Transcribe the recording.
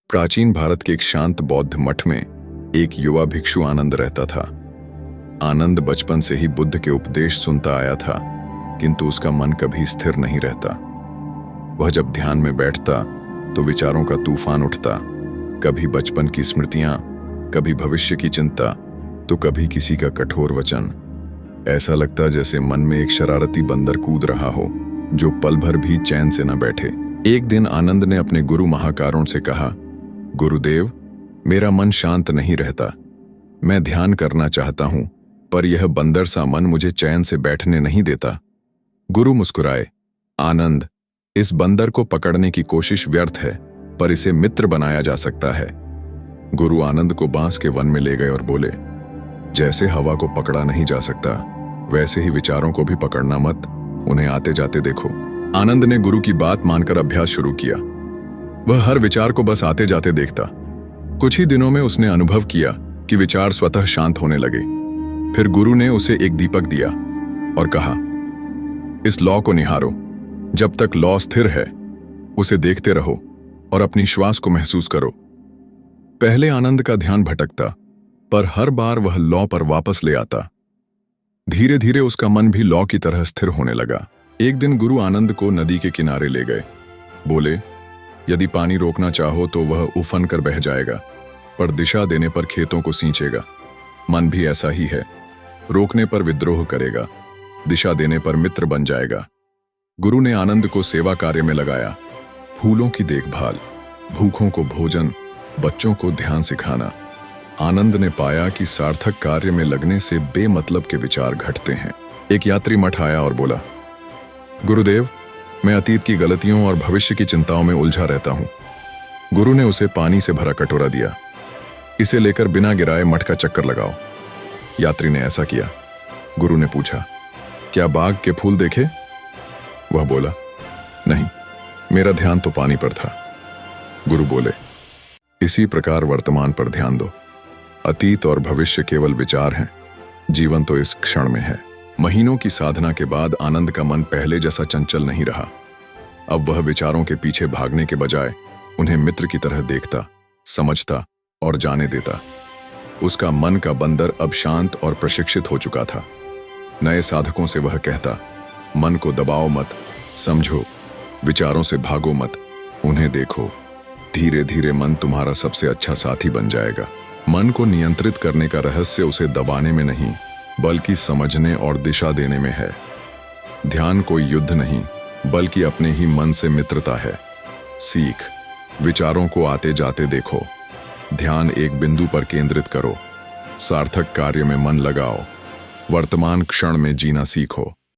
प्राचीन भारत के एक शांत बौद्ध मठ में एक युवा भिक्षु आनंद रहता था। आनंद बचपन से ही बुद्ध के उपदेश सुनता आया था, किंतु उसका मन कभी स्थिर नहीं रहता। वह जब ध्यान में बैठता तो विचारों का तूफान उठता, कभी बचपन की स्मृतियां, कभी भविष्य की चिंता, तो कभी किसी का कठोर वचन। ऐसा लगता जैसे मन में एक शरारती बंदर कूद रहा हो, जो पल भर भी चैन से न बैठे। एक दिन आनंद ने अपने गुरु महाकारुण से कहा, गुरुदेव, मेरा मन शांत नहीं रहता। मैं ध्यान करना चाहता हूं, पर यह बंदर सा मन मुझे चैन से बैठने नहीं देता। गुरु मुस्कुराए, आनंद, इस बंदर को पकड़ने की कोशिश व्यर्थ है, पर इसे मित्र बनाया जा सकता है। गुरु आनंद को बांस के वन में ले गए और बोले, जैसे हवा को पकड़ा नहीं जा सकता, वैसे ही विचारों को भी पकड़ना मत, उन्हें आते जाते देखो। आनंद ने गुरु की बात मानकर अभ्यास शुरू किया। वह हर विचार को बस आते जाते देखता। कुछ ही दिनों में उसने अनुभव किया कि विचार स्वतः शांत होने लगे। फिर गुरु ने उसे एक दीपक दिया और कहा, इस लौ को निहारो। जब तक लौ स्थिर है, उसे देखते रहो और अपनी श्वास को महसूस करो। पहले आनंद का ध्यान भटकता, पर हर बार वह लौ पर वापस ले आता। धीरे धीरे उसका मन भी लौ की तरह स्थिर होने लगा। एक दिन गुरु आनंद को नदी के किनारे ले गए। बोले, यदि पानी रोकना चाहो तो वह उफन कर बह जाएगा, पर दिशा देने पर खेतों को सींचेगा। मन भी ऐसा ही है, रोकने पर विद्रोह करेगा, दिशा देने पर मित्र बन जाएगा। गुरु ने आनंद को सेवा कार्य में लगाया। फूलों की देखभाल, भूखों को भोजन, बच्चों को ध्यान सिखाना। आनंद ने पाया कि सार्थक कार्य में लगने से बेमतलब के विचार घटते हैं। एक यात्री मठ आया और बोला, गुरुदेव, मैं अतीत की गलतियों और भविष्य की चिंताओं में उलझा रहता हूं। गुरु ने उसे पानी से भरा कटोरा दिया। इसे लेकर बिना गिराए मठ का चक्कर लगाओ। यात्री ने ऐसा किया। गुरु ने पूछा, क्या बाग के फूल देखे? वह बोला, नहीं, मेरा ध्यान तो पानी पर था। गुरु बोले, इसी प्रकार वर्तमान पर ध्यान दो। अतीत और भविष्य केवल विचार हैं, जीवन तो इस क्षण में है। महीनों की साधना के बाद आनंद का मन पहले जैसा चंचल नहीं रहा। अब वह विचारों के पीछे भागने के बजाय उन्हें मित्र की तरह देखता, समझता और जाने देता। उसका मन का बंदर अब शांत और प्रशिक्षित हो चुका था। नए साधकों से वह कहता, मन को दबाओ मत, समझो, विचारों से भागो मत, उन्हें देखो। धीरे धीरे मन तुम्हारा सबसे अच्छा साथी बन जाएगा। मन को नियंत्रित करने का रहस्य उसे दबाने में नहीं, बल्कि समझने और दिशा देने में है। ध्यान कोई युद्ध नहीं, बल्कि अपने ही मन से मित्रता है। सीख, विचारों को आते जाते देखो। ध्यान एक बिंदु पर केंद्रित करो। सार्थक कार्य में मन लगाओ। वर्तमान क्षण में जीना सीखो।